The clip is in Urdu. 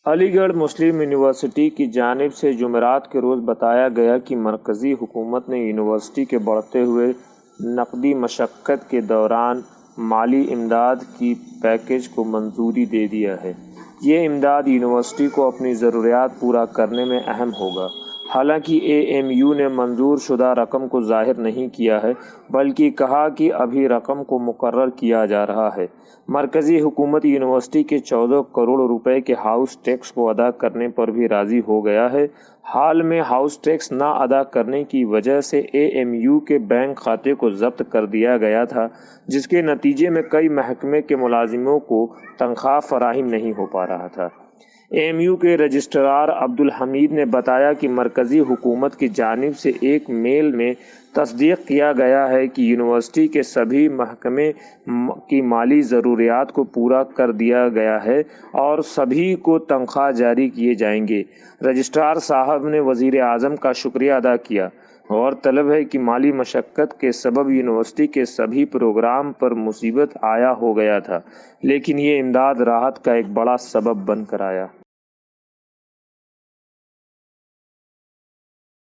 علی گڑھ مسلم یونیورسٹی کی جانب سے جمعرات کے روز بتایا گیا کہ مرکزی حکومت نے یونیورسٹی کے بڑھتے ہوئے نقدی مشقت کے دوران مالی امداد کی پیکیج کو منظوری دے دیا ہے۔ یہ امداد یونیورسٹی کو اپنی ضروریات پورا کرنے میں اہم ہوگا۔ حالانکہ اے ایم یو نے منظور شدہ رقم کو ظاہر نہیں کیا ہے، بلکہ کہا کہ ابھی رقم کو مقرر کیا جا رہا ہے۔ مرکزی حکومت یونیورسٹی کے 14 کروڑ روپے کے ہاؤس ٹیکس کو ادا کرنے پر بھی راضی ہو گیا ہے۔ حال میں ہاؤس ٹیکس نہ ادا کرنے کی وجہ سے اے ایم یو کے بینک کھاتے کو ضبط کر دیا گیا تھا، جس کے نتیجے میں کئی محکمے کے ملازموں کو تنخواہ فراہم نہیں ہو پا رہا تھا۔ اے ایم یو کے رجسٹرار عبدالحمید نے بتایا کہ مرکزی حکومت کی جانب سے ایک میل میں تصدیق کیا گیا ہے کہ یونیورسٹی کے سبھی محکمے کی مالی ضروریات کو پورا کر دیا گیا ہے اور سبھی کو تنخواہ جاری کیے جائیں گے۔ رجسٹرار صاحب نے وزیر اعظم کا شکریہ ادا کیا۔ غور طلب ہے کہ مالی مشقت کے سبب یونیورسٹی کے سبھی پروگرام پر مصیبت عایا ہو گیا تھا، لیکن یہ امداد راحت کا ایک بڑا سبب بن کر آیا۔